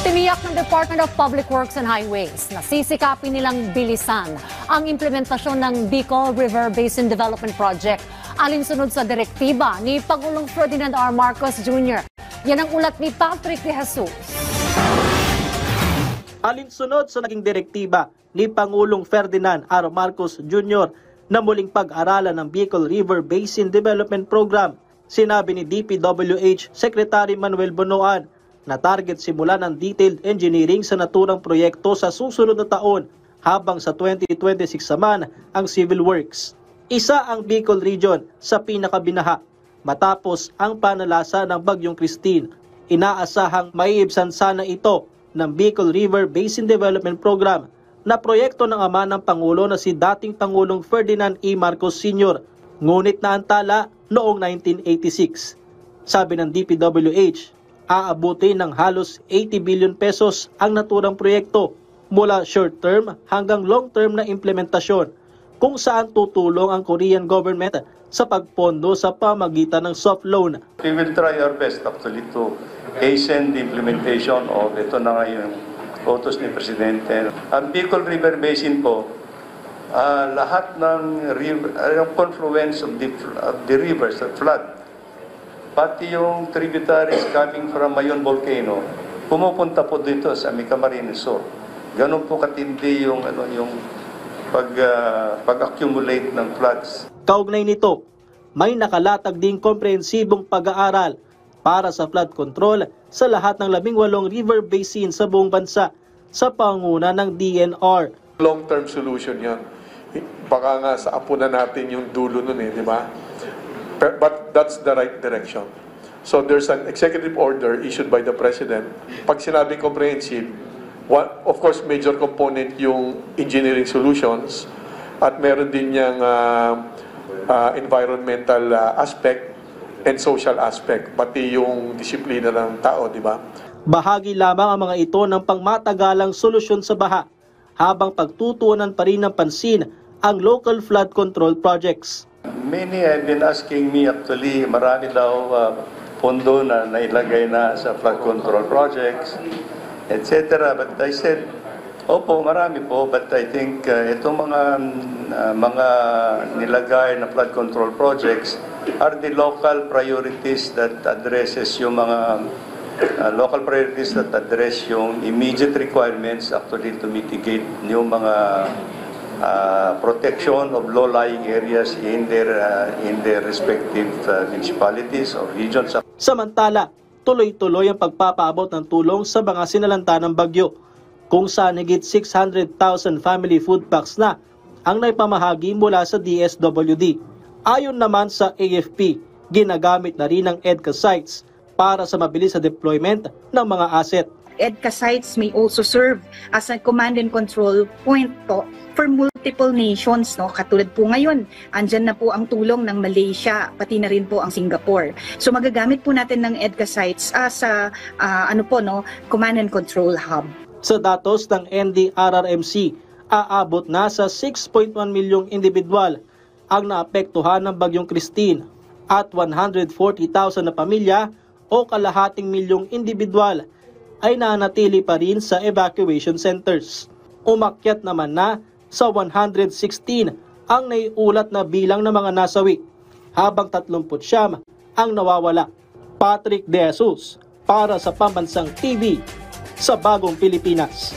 Tiniyak ng Department of Public Works and Highways na sisikapin nilang bilisan ang implementasyon ng Bicol River Basin Development Project alinsunod sa direktiba ni Pangulong Ferdinand R. Marcos Jr. Yan ang ulat ni Patrick De Jesus. Alinsunod sa naging direktiba ni Pangulong Ferdinand R. Marcos Jr. na muling pag-aralan ng Bicol River Basin Development Program, sinabi ni DPWH Secretary Manuel Bonoan na target simula ng detailed engineering sa naturang proyekto sa susunod na taon habang sa 2026 naman ang civil works. Isa ang Bicol Region sa pinakabinaha matapos ang panalasa ng Bagyong Christine. Inaasahang maiibsan sana ito ng Bicol River Basin Development Program na proyekto ng ama ng Pangulo na si dating Pangulong Ferdinand E. Marcos Sr. Ngunit naantala noong 1986. Sabi ng DPWH, aabutin ng halos 80 billion pesos ang naturang proyekto mula short-term hanggang long-term na implementasyon kung saan tutulong ang Korean government sa pagpondo sa pamagitan ng soft loan. We will try our best actually to hasten the implementation of ito na ngayon utos ni Presidente. Ang Bicol River Basin po, lahat ng confluence of the rivers that flood, pati yung tributaries coming from Mayon Volcano, pumupunta po dito sa Camarines Sur. Ganun po katindi yung pag-accumulate ng floods. Kaugnay nito, may nakalatag ding komprehensibong pag-aaral para sa flood control sa lahat ng 18 river basin sa buong bansa sa pangunguna ng DNR. Long-term solution yan. Baka nga sa apo na natin yung dulo nun di ba? But that's the right direction. So there's an executive order issued by the President. Pag sinabing comprehensive, of course, major component yung engineering solutions at meron din yung environmental aspect and social aspect, pati yung disiplina ng tao, di ba? Bahagi lamang ang mga ito ng pangmatagalang solusyon sa baha, habang pagtutuunan pa rin ng pansin ang local flood control projects. Many have been asking me actually, marami daw pondo na nailagay na sa flood control projects, etc. But I said, opo, marami po, but I think itong mga nilagay na flood control projects are the local priorities that addresses yung mga local priorities that address yung immediate requirements actually to mitigate yung mga protection of low-lying areas in their respective municipalities or regions. Samantala, tuloy-tuloy ang pagpapaabot ng tulong sa mga sinalanta ng bagyo, kung saan higit 600,000 family food packs na ang naipamahagi mula sa DSWD. Ayon naman sa AFP, ginagamit na rin ang EDCA sites para sa mabilis na deployment ng mga asset. EDCA sites may also serve as a command and control point po for multiple nations, no? Katulad po ngayon, andyan na po ang tulong ng Malaysia, pati na rin po ang Singapore. So magagamit po natin ng EDCA sites as a command and control hub. Sa datos ng NDRRMC, aabot na sa 6.1 milyong individual ang naapektuhan ng Bagyong Christine at 140,000 na pamilya o kalahating milyong individual ay nanatili pa rin sa evacuation centers. Umakyat naman na sa 116 ang naiulat na bilang ng mga nasawi, habang 39 ang nawawala. Patrick De Jesus para sa Pambansang TV sa Bagong Pilipinas.